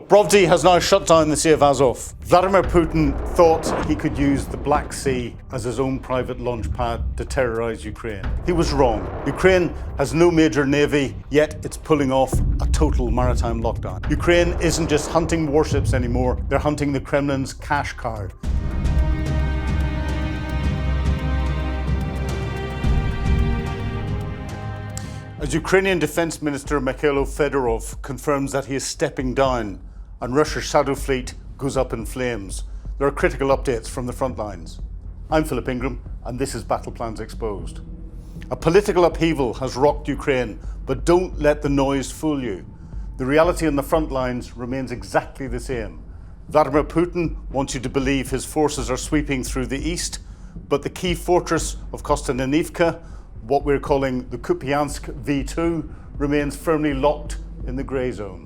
Brovdiy has now shut down the Sea of Azov. Vladimir Putin thought he could use the Black Sea as his own private launch pad to terrorize Ukraine. He was wrong. Ukraine has no major navy, yet it's pulling off a total maritime lockdown. Ukraine isn't just hunting warships anymore, they're hunting the Kremlin's cash cow. As Ukrainian Defence Minister Mikhail Fedorov confirms that he is stepping down and Russia's shadow fleet goes up in flames, there are critical updates from the front lines. I'm Philip Ingram and this is Battle Plans Exposed. A political upheaval has rocked Ukraine, but don't let the noise fool you. The reality on the front lines remains exactly the same. Vladimir Putin wants you to believe his forces are sweeping through the east, but the key fortress of Kostya, Nevka, what we're calling the Kupiansk V2, remains firmly locked in the grey zone.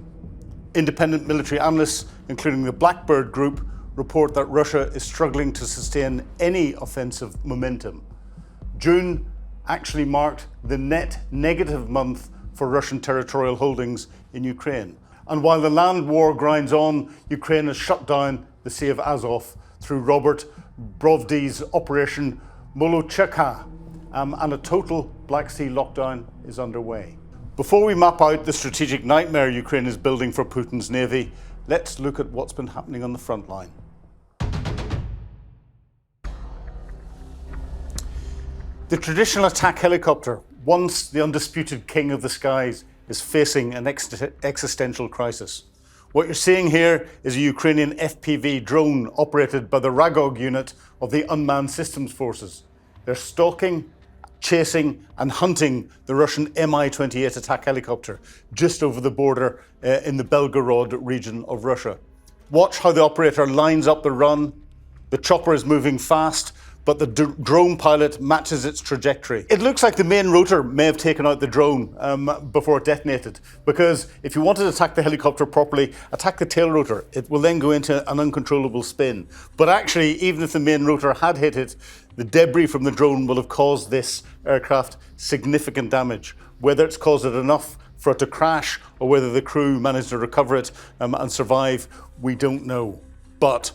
Independent military analysts, including the Blackbird Group, report that Russia is struggling to sustain any offensive momentum. June actually marked the net negative month for Russian territorial holdings in Ukraine. And while the land war grinds on, Ukraine has shut down the Sea of Azov through Robert Brovdiy's Operation Molochka, and a total Black Sea lockdown is underway. Before we map out the strategic nightmare Ukraine is building for Putin's navy, let's look at what's been happening on the front line. The traditional attack helicopter, once the undisputed king of the skies, is facing an existential crisis. What you're seeing here is a Ukrainian FPV drone operated by the Ragog unit of the Unmanned Systems Forces. They're stalking, chasing and hunting the Russian Mi-28 attack helicopter just over the border in the Belgorod region of Russia. Watch how the operator lines up the run. The chopper is moving fast, but the drone pilot matches its trajectory. It looks like the main rotor may have taken out the drone before it detonated, because if you wanted to attack the helicopter properly, attack the tail rotor. It will then go into an uncontrollable spin. But actually, even if the main rotor had hit it, the debris from the drone will have caused this aircraft significant damage. Whether it's caused it enough for it to crash or whether the crew managed to recover it and survive, we don't know. But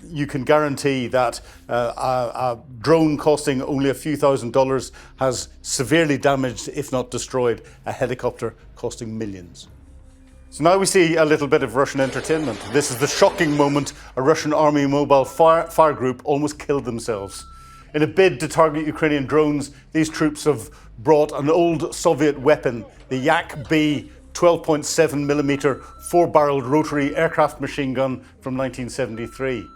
you can guarantee that a drone costing only a few $1,000s has severely damaged, if not destroyed, a helicopter costing millions. So now we see a little bit of Russian entertainment. This is the shocking moment a Russian army mobile fire group almost killed themselves. In a bid to target Ukrainian drones, these troops have brought an old Soviet weapon, the Yak-B 12.7mm 4-barreled rotary aircraft machine gun from 1973.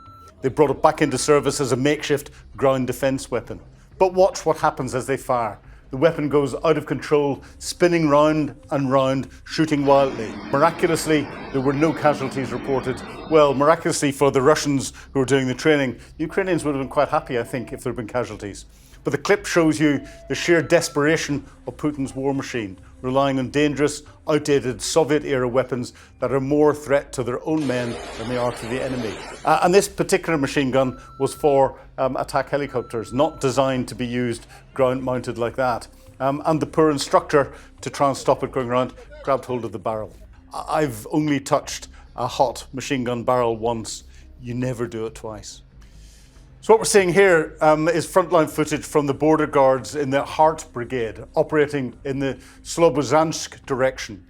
They brought it back into service as a makeshift ground defence weapon. But watch what happens as they fire. The weapon goes out of control, spinning round and round, shooting wildly. Miraculously, there were no casualties reported. Well, miraculously for the Russians who were doing the training, the Ukrainians would have been quite happy, I think, if there had been casualties. But the clip shows you the sheer desperation of Putin's war machine, relying on dangerous, outdated Soviet-era weapons that are more a threat to their own men than they are to the enemy. And this particular machine gun was for attack helicopters, not designed to be used ground-mounted like that. And the poor instructor, to try and stop it going around, grabbed hold of the barrel. I've only touched a hot machine gun barrel once. You never do it twice. So what we're seeing here is frontline footage from the border guards in the Heart Brigade operating in the Slobozhansk direction.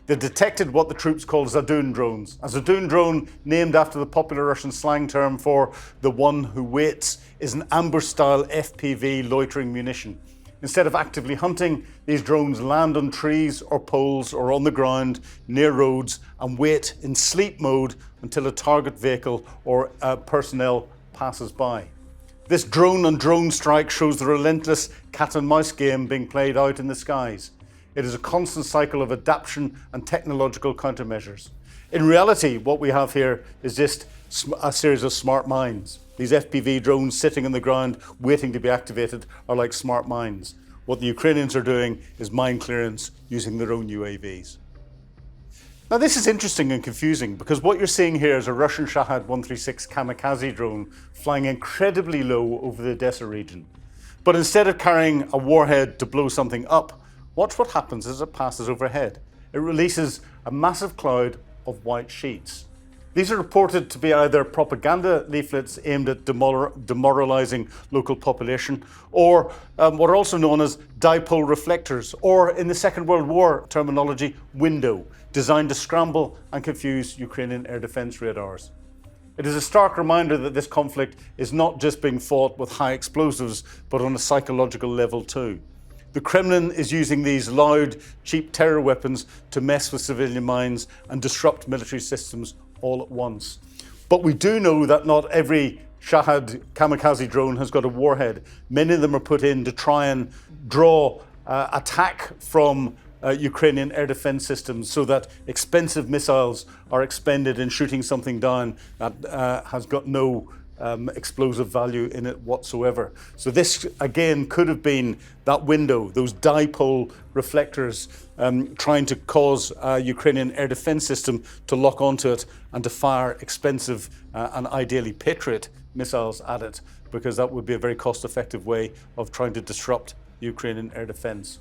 They detected what the troops call Zadun drones. A Zadun drone, named after the popular Russian slang term for the one who waits, is an ambush-style FPV loitering munition. Instead of actively hunting, these drones land on trees or poles or on the ground near roads and wait in sleep mode until a target vehicle or personnel passes by. This drone-on-drone strike shows the relentless cat-and-mouse game being played out in the skies. It is a constant cycle of adaptation and technological countermeasures. In reality, what we have here is just a series of smart mines. These FPV drones sitting on the ground waiting to be activated are like smart mines. What the Ukrainians are doing is mine clearance using their own UAVs. Now this is interesting and confusing because what you're seeing here is a Russian Shahed 136 kamikaze drone flying incredibly low over the Odessa region. But instead of carrying a warhead to blow something up, watch what happens as it passes overhead. It releases a massive cloud of white sheets. These are reported to be either propaganda leaflets aimed at demoralizing local population, or what are also known as dipole reflectors, or in the Second World War terminology, window, designed to scramble and confuse Ukrainian air defense radars. It is a stark reminder that this conflict is not just being fought with high explosives, but on a psychological level too. The Kremlin is using these loud, cheap terror weapons to mess with civilian minds and disrupt military systems all at once. But we do know that not every Shahad kamikaze drone has got a warhead. Many of them are put in to try and draw attack from Ukrainian air defense systems so that expensive missiles are expended in shooting something down that has got no explosive value in it whatsoever. So this again could have been that window, those dipole reflectors trying to cause a Ukrainian air defense system to lock onto it and to fire expensive and ideally Patriot missiles at it, because that would be a very cost-effective way of trying to disrupt Ukrainian air defense.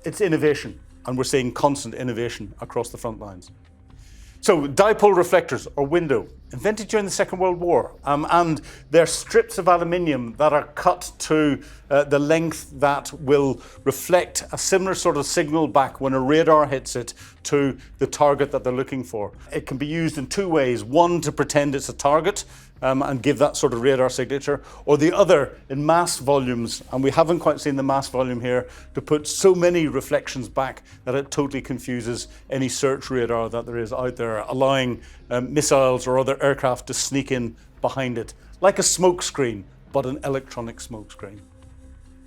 It's innovation, and we're seeing constant innovation across the front lines. So dipole reflectors, or window, invented during the Second World War, and they're strips of aluminium that are cut to the length that will reflect a similar sort of signal back when a radar hits it to the target that they're looking for. It can be used in two ways: one, to pretend it's a target and give that sort of radar signature, or the other in mass volumes, and we haven't quite seen the mass volume here, to put so many reflections back that it totally confuses any search radar that there is out there, allowing missiles or other aircraft to sneak in behind it, like a smoke screen, but an electronic smoke screen.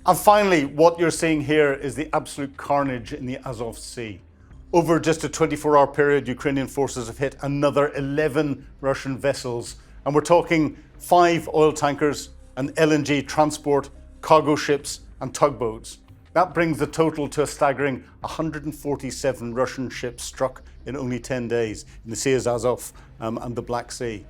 And finally, what you're seeing here is the absolute carnage in the Azov Sea. Over just a 24-hour period, Ukrainian forces have hit another 11 Russian vessels, and we're talking 5 oil tankers, an LNG transport, cargo ships and tugboats. That brings the total to a staggering 147 Russian ships struck in only 10 days in the Sea of Azov and the Black Sea.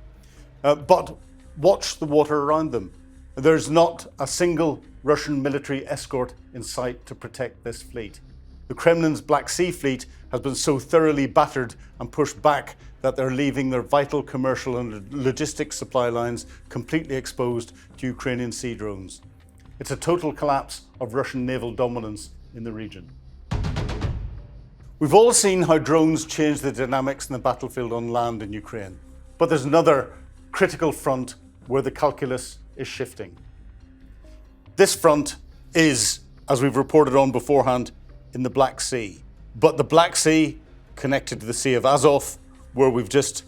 But watch the water around them. There's not a single Russian military escort in sight to protect this fleet. The Kremlin's Black Sea fleet has been so thoroughly battered and pushed back that they're leaving their vital commercial and logistics supply lines completely exposed to Ukrainian sea drones. It's a total collapse of Russian naval dominance in the region. We've all seen how drones change the dynamics in the battlefield on land in Ukraine, but there's another critical front where the calculus is shifting. This front is, as we've reported on beforehand, in the Black Sea. But the Black Sea, connected to the Sea of Azov, where we've just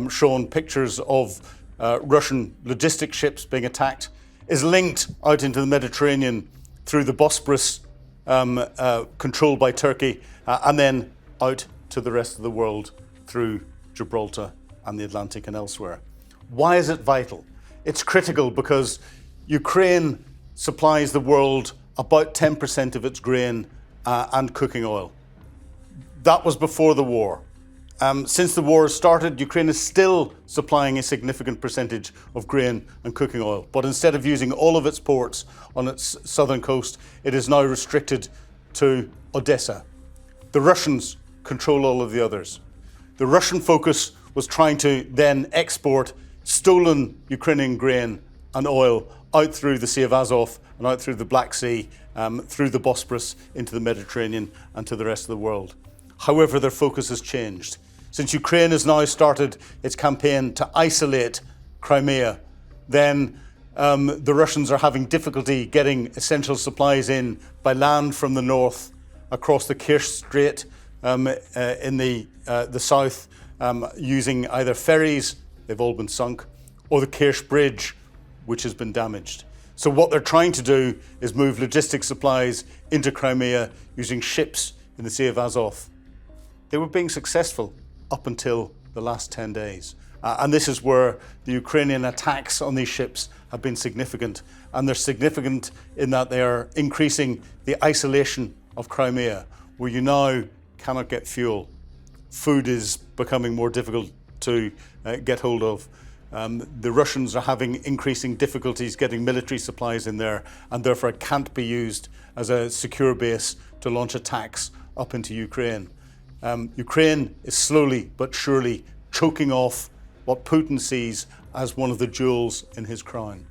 shown pictures of Russian logistic ships being attacked, is linked out into the Mediterranean through the Bosporus, controlled by Turkey, and then out to the rest of the world through Gibraltar and the Atlantic and elsewhere. Why is it vital? It's critical because Ukraine supplies the world about 10% of its grain and cooking oil. That was before the war. Since the war started, Ukraine is still supplying a significant percentage of grain and cooking oil, but instead of using all of its ports on its southern coast, it is now restricted to Odessa. The Russians control all of the others. The Russian focus was trying to then export stolen Ukrainian grain and oil out through the Sea of Azov and out through the Black Sea, through the Bosporus into the Mediterranean and to the rest of the world. However, their focus has changed. Since Ukraine has now started its campaign to isolate Crimea, then the Russians are having difficulty getting essential supplies in by land from the north, across the Kerch Strait in the south, using either ferries, they've all been sunk, or the Kerch Bridge, which has been damaged. So what they're trying to do is move logistics supplies into Crimea using ships in the Sea of Azov. They were being successful up until the last 10 days. And this is where the Ukrainian attacks on these ships have been significant. And they're significant in that they are increasing the isolation of Crimea, where you now cannot get fuel. Food is becoming more difficult to get hold of. The Russians are having increasing difficulties getting military supplies in there, and therefore it can't be used as a secure base to launch attacks up into Ukraine. Ukraine is slowly but surely choking off what Putin sees as one of the jewels in his crown.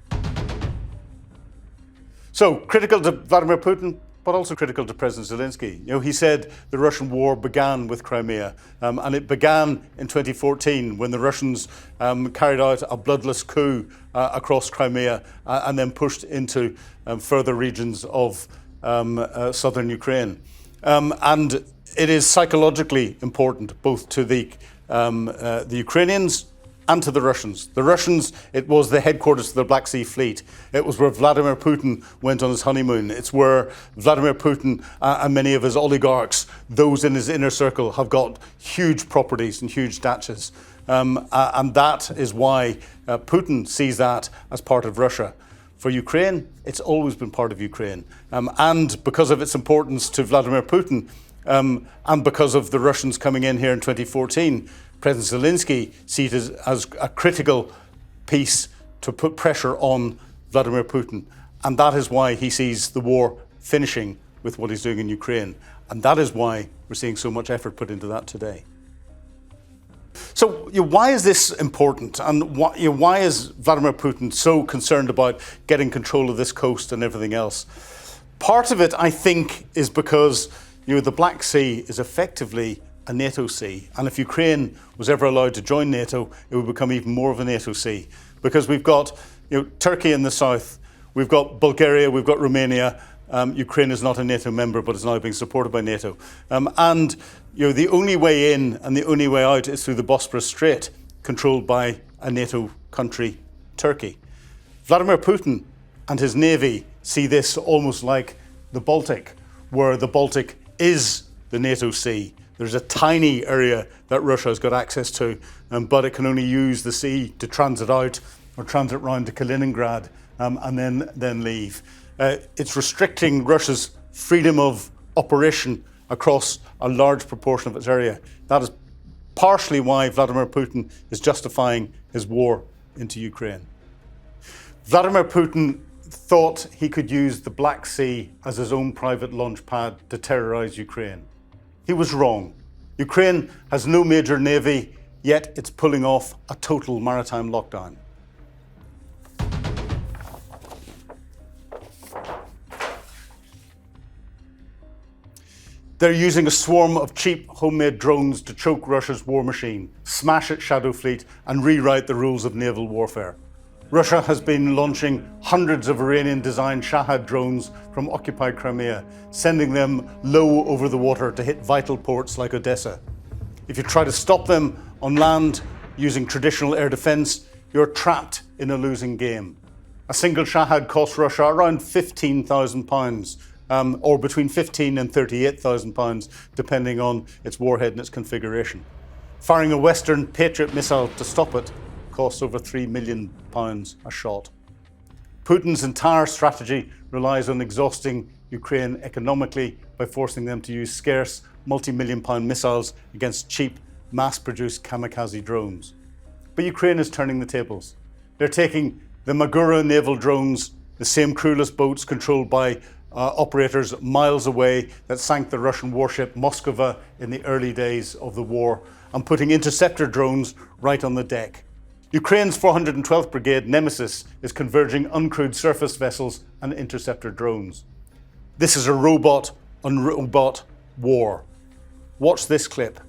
So, critical to Vladimir Putin, but also critical to President Zelensky. He said the Russian war began with Crimea, and it began in 2014 when the Russians carried out a bloodless coup across Crimea and then pushed into further regions of southern Ukraine. And it is psychologically important both to the Ukrainians and to the Russians. The Russians, it was the headquarters of the Black Sea Fleet. It was where Vladimir Putin went on his honeymoon. It's where Vladimir Putin and many of his oligarchs, those in his inner circle, have got huge properties and huge dachas. And that is why Putin sees that as part of Russia. For Ukraine, it's always been part of Ukraine. And because of its importance to Vladimir Putin, and because of the Russians coming in here in 2014, President Zelensky sees it as a critical piece to put pressure on Vladimir Putin. And that is why he sees the war finishing with what he's doing in Ukraine. And that is why we're seeing so much effort put into that today. So why is this important? And why is Vladimir Putin so concerned about getting control of this coast and everything else? Part of it, I think, is because the Black Sea is effectively a NATO sea. And if Ukraine was ever allowed to join NATO, it would become even more of a NATO sea. Because we've got Turkey in the south, we've got Bulgaria, we've got Romania. Ukraine is not a NATO member, but is now being supported by NATO. And the only way in and the only way out is through the Bosporus Strait, controlled by a NATO country, Turkey. Vladimir Putin and his navy see this almost like the Baltic, where the Baltic is the NATO sea. There's a tiny area that Russia has got access to, but it can only use the sea to transit out or transit round to Kaliningrad and then leave. It's restricting Russia's freedom of operation across a large proportion of its area. That is partially why Vladimir Putin is justifying his war into Ukraine. Vladimir Putin thought he could use the Black Sea as his own private launch pad to terrorize Ukraine. He was wrong. Ukraine has no major navy, yet it's pulling off a total maritime lockdown. They're using a swarm of cheap homemade drones to choke Russia's war machine, smash its shadow fleet, and rewrite the rules of naval warfare. Russia has been launching hundreds of Iranian-designed Shahad drones from occupied Crimea, sending them low over the water to hit vital ports like Odessa. If you try to stop them on land using traditional air defence, you're trapped in a losing game. A single Shahad costs Russia around £15,000, or between £15,000 and £38,000, depending on its warhead and its configuration. Firing a Western Patriot missile to stop it costs over £3 million a shot. Putin's entire strategy relies on exhausting Ukraine economically by forcing them to use scarce multi-million-pound missiles against cheap, mass-produced kamikaze drones. But Ukraine is turning the tables. They're taking the Magura naval drones, the same crewless boats controlled by operators miles away that sank the Russian warship Moskva in the early days of the war, and putting interceptor drones right on the deck. Ukraine's 412th Brigade Nemesis is converging uncrewed surface vessels and interceptor drones. This is a robot on robot war. Watch this clip.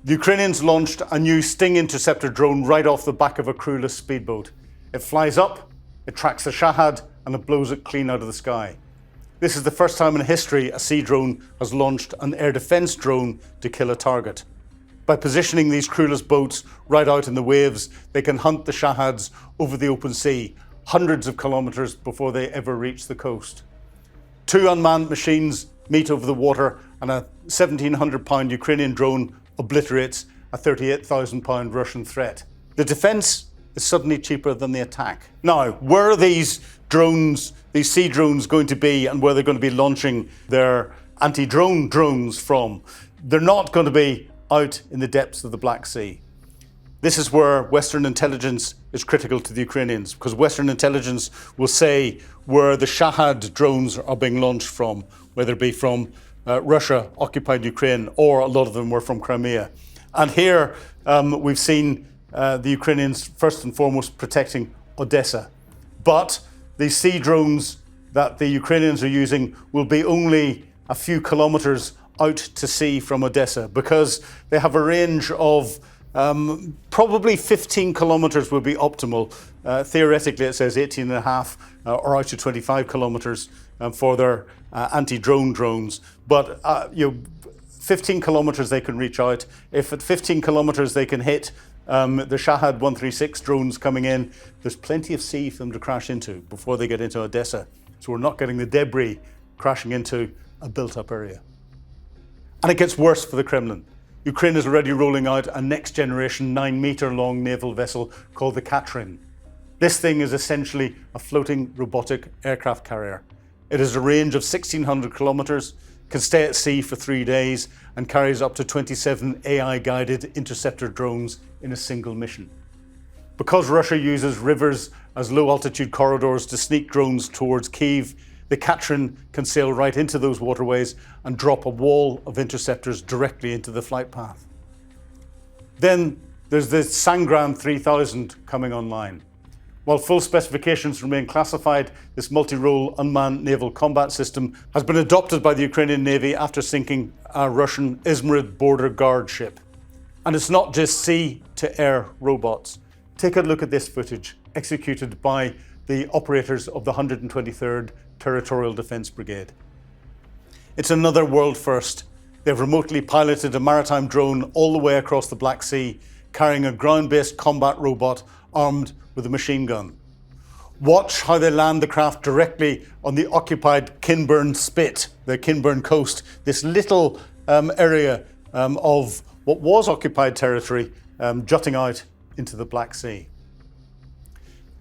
The Ukrainians launched a new Sting interceptor drone right off the back of a crewless speedboat. It flies up, it tracks the Shahad, and it blows it clean out of the sky. This is the first time in history a sea drone has launched an air defence drone to kill a target. By positioning these crewless boats right out in the waves, they can hunt the Shahads over the open sea, hundreds of kilometres before they ever reach the coast. Two unmanned machines meet over the water, and a £1,700 Ukrainian drone obliterates a £38,000 Russian threat. The defence is suddenly cheaper than the attack. Now, where are these drones, these sea drones, going to be, and where they're going to be launching their anti-drone drones from? They're not going to be out in the depths of the Black Sea. This is where Western intelligence is critical to the Ukrainians, because Western intelligence will say where the Shahad drones are being launched from, whether it be from Russia, occupied Ukraine, or a lot of them were from Crimea. And here we've seen the Ukrainians first and foremost protecting Odessa. But these sea drones that the Ukrainians are using will be only a few kilometers out to sea from Odessa, because they have a range of probably 15 kilometers would be optimal. Theoretically, it says 18 and a half or out to 25 kilometers for their anti-drone drones. But 15 kilometers they can reach out. If at 15 kilometers they can hit the Shahad 136 drones coming in, there's plenty of sea for them to crash into before they get into Odessa. So we're not getting the debris crashing into a built-up area. And it gets worse for the Kremlin. Ukraine is already rolling out a next-generation 9-meter-long naval vessel called the Katrin. This thing is essentially a floating robotic aircraft carrier. It has a range of 1,600 kilometers, can stay at sea for 3 days, and carries up to 27 AI-guided interceptor drones in a single mission. Because Russia uses rivers as low-altitude corridors to sneak drones towards Kyiv, the Katrin can sail right into those waterways and drop a wall of interceptors directly into the flight path. Then there's the Sangram 3000 coming online. While full specifications remain classified, this multi-role unmanned naval combat system has been adopted by the Ukrainian Navy after sinking a Russian Izmarid border guard ship. And it's not just sea-to-air robots. Take a look at this footage executed by the operators of the 123rd Territorial Defence Brigade. It's another world first. They've remotely piloted a maritime drone all the way across the Black Sea, carrying a ground-based combat robot armed with a machine gun. Watch how they land the craft directly on the occupied Kinburn Spit, the Kinburn coast, this little area of what was occupied territory jutting out into the Black Sea.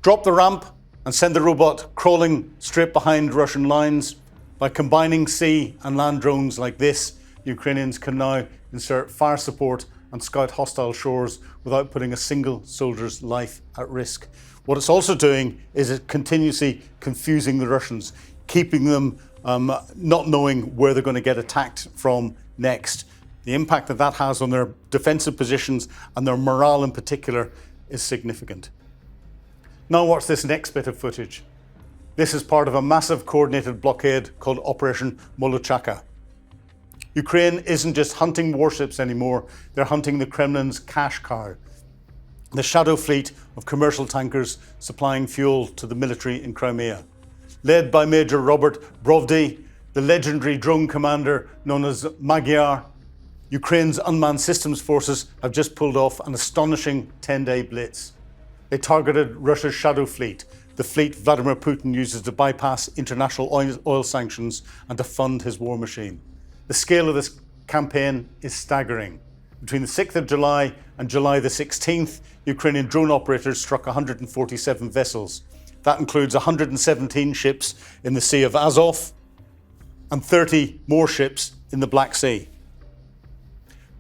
Drop the ramp and send the robot crawling straight behind Russian lines. By combining sea and land drones like this, Ukrainians can now insert fire support and scout hostile shores without putting a single soldier's life at risk. What it's also doing is it continuously confusing the Russians, keeping them not knowing where they're going to get attacked from next. The impact that has on their defensive positions and their morale in particular is significant. Now watch this next bit of footage. This is part of a massive coordinated blockade called Operation Molochka. Ukraine isn't just hunting warships anymore, they're hunting the Kremlin's cash cow, the shadow fleet of commercial tankers supplying fuel to the military in Crimea. Led by Major Robert Brovdiy, the legendary drone commander known as Magyar, Ukraine's unmanned systems forces have just pulled off an astonishing 10-day blitz. They targeted Russia's shadow fleet, the fleet Vladimir Putin uses to bypass international oil sanctions and to fund his war machine. The scale of this campaign is staggering. Between the 6th of July and July the 16th, Ukrainian drone operators struck 147 vessels. That includes 117 ships in the Sea of Azov and 30 more ships in the Black Sea.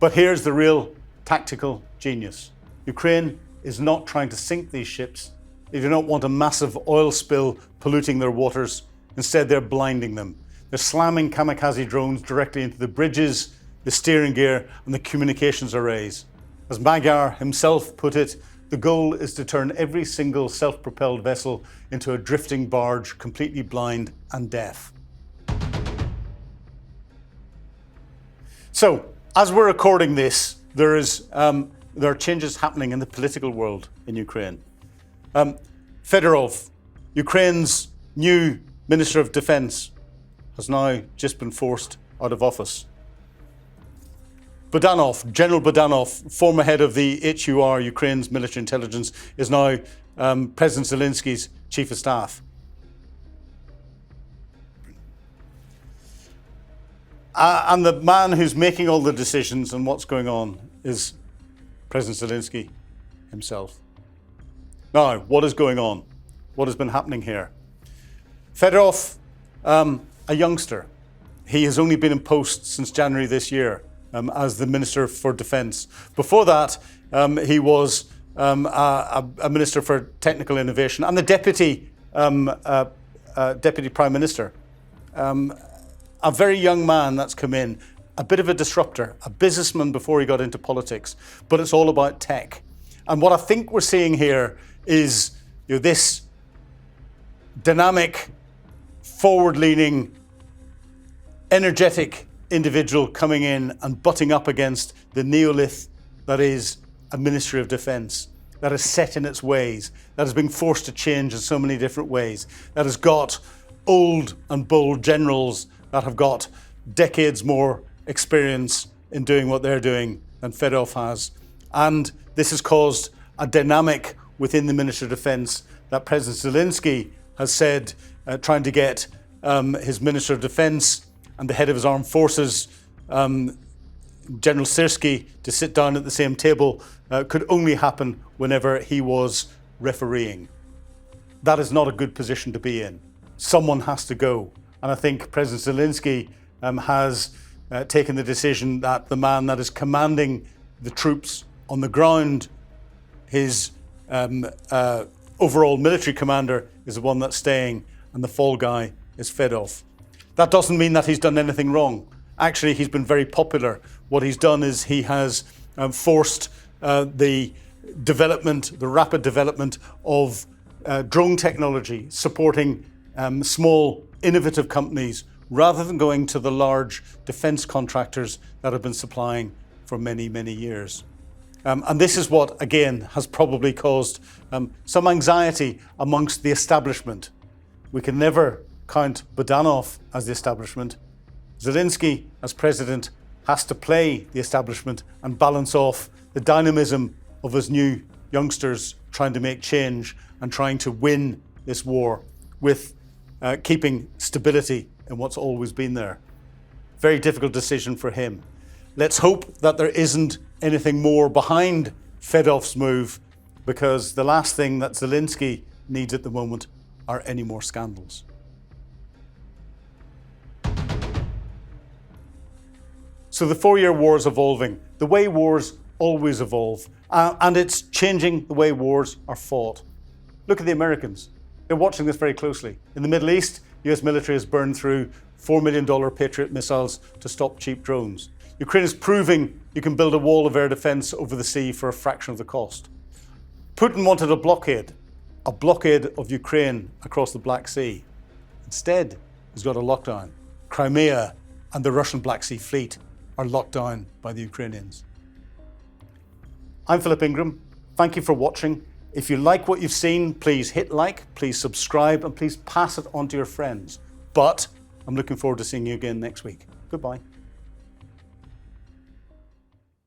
But here's the real tactical genius. Ukraine is not trying to sink these ships. They do not want a massive oil spill polluting their waters. Instead, they're blinding them. They're slamming kamikaze drones directly into the bridges, the steering gear, and the communications arrays. As Magyar himself put it, the goal is to turn every single self-propelled vessel into a drifting barge, completely blind and deaf. So, as we're recording this, there are changes happening in the political world in Ukraine. Fedorov, Ukraine's new Minister of Defence, has now just been forced out of office. General Budanov, former head of the HUR, Ukraine's military intelligence, is now President Zelensky's chief of staff. And the man who's making all the decisions and what's going on is President Zelensky himself. Now, what is going on? What has been happening here? Fedorov, a youngster. He has only been in post since January this year as the Minister for Defence. Before that, he was a Minister for Technical Innovation and the Deputy Prime Minister. A very young man that's come in, a bit of a disruptor, a businessman before he got into politics, but it's all about tech. And what I think we're seeing here is this dynamic, forward-leaning, energetic individual coming in and butting up against the neolith that is a Ministry of Defence, that is set in its ways, that is being forced to change in so many different ways, that has got old and bold generals that have got decades more experience in doing what they're doing than Fedorov has. And this has caused a dynamic within the Ministry of Defence that President Zelensky has said, trying to get his Minister of Defence and the head of his armed forces, General Syrski, to sit down at the same table could only happen whenever he was refereeing. That is not a good position to be in. Someone has to go. And I think President Zelensky has taken the decision that the man that is commanding the troops on the ground, his overall military commander, is the one that's staying, and the fall guy is Fedorov. That doesn't mean that he's done anything wrong. Actually, he's been very popular. What he's done is he has forced the rapid development of drone technology, supporting small, innovative companies, rather than going to the large defence contractors that have been supplying for many, many years. And this is what, again, has probably caused some anxiety amongst the establishment. We can never count Budanov as the establishment. Zelensky, as president, has to play the establishment and balance off the dynamism of his new youngsters trying to make change and trying to win this war with keeping stability in what's always been there. Very difficult decision for him. Let's hope that there isn't anything more behind Fedorov's move, because the last thing that Zelensky needs at the moment are any more scandals. So the 4-year war is evolving, the way wars always evolve, and it's changing the way wars are fought. Look at the Americans. They're watching this very closely. In the Middle East, the US military has burned through $4 million Patriot missiles to stop cheap drones. Ukraine is proving you can build a wall of air defence over the sea for a fraction of the cost. Putin wanted a blockade of Ukraine across the Black Sea. Instead, he's got a lockdown. Crimea and the Russian Black Sea Fleet are locked down by the Ukrainians. I'm Philip Ingram. Thank you for watching. If you like what you've seen, please hit like, please subscribe, and please pass it on to your friends. But I'm looking forward to seeing you again next week. Goodbye.